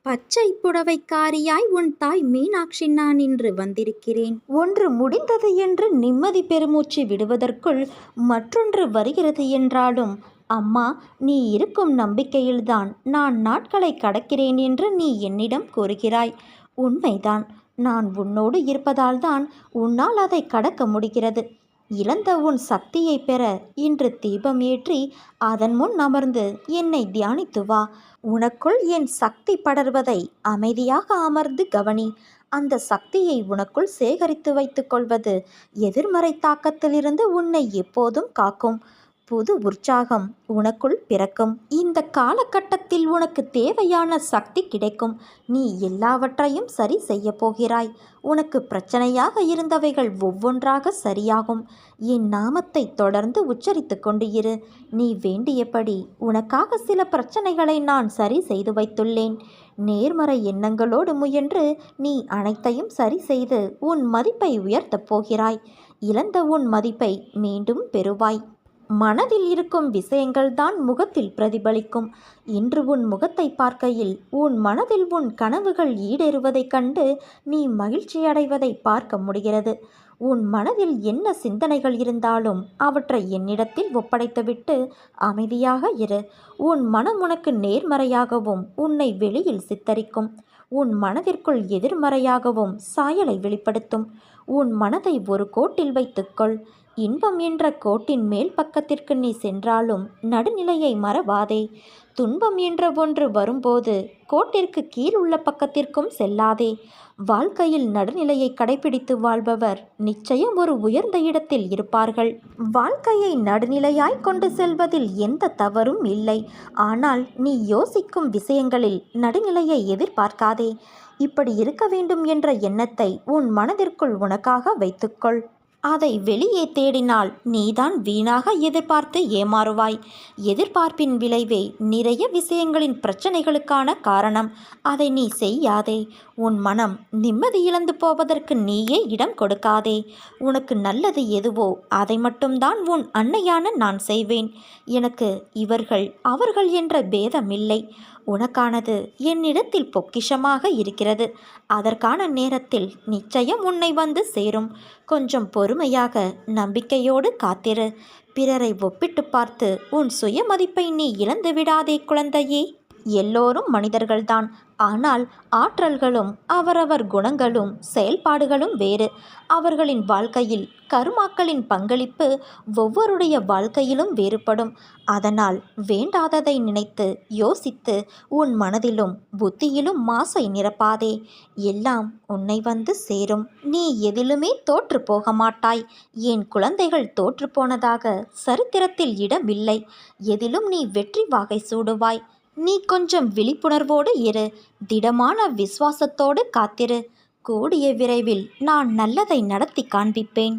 பச்சை புடவைக்காரியாய் உன் தாய் மீனாட்சி நான் இன்று வந்திருக்கிறேன். ஒன்று முடிந்தது என்று நிம்மதி பெருமூச்சு விடுவதற்குள் மற்றொன்று வருகிறது என்றாலும், அம்மா, நீ இருக்கும் நம்பிக்கையில்தான் நான் நாட்களை கடக்கிறேன் என்று நீ என்னிடம் கூறுகிறாய். உண்மைதான். நான் உன்னோடு இருப்பதால்தான் உன்னால் அதை கடக்க முடிகிறது. இழந்த உன் சக்தியை பெற இன்று தீபம் ஏற்றி அதன் முன் அமர்ந்து என்னை தியானித்து வா. உனக்குள் என் சக்தி படர்வதை அமைதியாக அமர்ந்து கவனி. அந்த சக்தியை உனக்குள் சேகரித்து வைத்துக் கொள்வது எதிர்மறை தாக்கத்திலிருந்து உன்னை எப்போதும் காக்கும். புது உற்சாகம் உனக்குள் பிறக்கும். இந்த காலகட்டத்தில் உனக்கு தேவையான சக்தி கிடைக்கும். நீ எல்லாவற்றையும் சரி செய்ய போகிறாய். உனக்கு பிரச்சனையாக இருந்தவைகள் ஒவ்வொன்றாக சரியாகும். என் நாமத்தை தொடர்ந்து உச்சரித்து கொண்டு இரு. நீ வேண்டியபடி உனக்காக சில பிரச்சனைகளை நான் சரி செய்து வைத்துள்ளேன். நேர்மறை எண்ணங்களோடு முயன்று நீ அனைத்தையும் சரி செய்து உன் மதிப்பை உயர்த்தப் போகிறாய். இழந்த உன் மதிப்பை மீண்டும் பெறுவாய். மனதில் இருக்கும் விஷயங்கள்தான் முகத்தில் பிரதிபலிக்கும். இன்று உன் முகத்தை பார்க்கையில் உன் மனதில் உன் கனவுகள் ஈடேறுவதைக் கண்டு நீ மகிழ்ச்சி அடைவதை பார்க்க முடிகிறது. உன் மனதில் என்ன சிந்தனைகள் இருந்தாலும் அவற்றை என்னிடத்தில் ஒப்படைத்துவிட்டு அமைதியாக இரு. உன் மனம் உனக்கு நேர்மறையாகவும் உன்னை வெளியில் சித்தரிக்கும். உன் மனதிற்குள் எதிர்மறையாகவும் சாயலை வெளிப்படுத்தும். உன் மனதை ஒரு கோட்டில் வைத்துக்கொள். இன்பம் என்ற கோட்டின் மேல் பக்கத்திற்கு நீ சென்றாலும் நடுநிலையை மறவாதே. துன்பம் என்ற ஒன்று வரும்போது கோட்டிற்கு கீழ் உள்ள பக்கத்திற்கும் செல்லாதே. வாழ்க்கையில் நடுநிலையை கடைபிடித்து வாழ்பவர் நிச்சயம் ஒரு உயர்ந்த இடத்தில் இருப்பார்கள். வாழ்க்கையை நடுநிலையாய் கொண்டு செல்வதில் எந்த தவறும் இல்லை. ஆனால் நீ யோசிக்கும் விஷயங்களில் நடுநிலையை எதிர்பார்க்காதே. இப்படி இருக்க வேண்டும் என்ற எண்ணத்தை உன் மனதிற்குள் உனக்காக வைத்துக்கொள். அதை வெளியே தேடினால் நீதான் வீணாக எதிர்பார்த்து ஏமாறுவாய். எதிர்பார்ப்பின் விளைவே நிறைய விஷயங்களின் பிரச்சனைகளுக்கான காரணம். அதை நீ செய்யாதே. உன் மனம் நிம்மதி இழந்து போவதற்கு நீயே இடம் கொடுக்காதே. உனக்கு நல்லது எதுவோ அதை மட்டும்தான் உன் அன்னையான நான் செய்வேன். எனக்கு இவர்கள் அவர்கள் என்ற பேதமில்லை. உனக்கானது என்னிடத்தில் பொக்கிஷமாக இருக்கிறது. அதற்கான நேரத்தில் நிச்சயம் உன்னை வந்து சேரும். கொஞ்சம் பொறுமையாக நம்பிக்கையோடு காத்திரு. பிறரை ஒப்பிட்டு பார்த்து உன் சுயமதிப்பை நீ இழந்து விடாதே குழந்தையே. எல்லோரும் மனிதர்கள்தான். ஆனால் ஆற்றல்களும் அவரவர் குணங்களும் செயல்பாடுகளும் வேறு. அவர்களின் வாழ்க்கையில் கருமாக்களின் பங்களிப்பு ஒவ்வொருடைய வாழ்க்கையிலும் வேறுபடும். அதனால் வேண்டாததை நினைத்து யோசித்து உன் மனதிலும் புத்தியிலும் மாசை நிரப்பாதே. எல்லாம் உன்னை வந்து சேரும். நீ எதிலுமே தோற்று போக மாட்டாய். என் குழந்தைகள் தோற்று போனதாக சரித்திரத்தில் இடமில்லை. எதிலும் நீ வெற்றி வாகை சூடுவாய். நீ கொஞ்சம் விழிப்புணர்வோடு இரு. திடமான விசுவாசத்தோடு காத்திரு. கூடிய விரைவில் நான் நல்லதை நடத்தி காண்பிப்பேன்.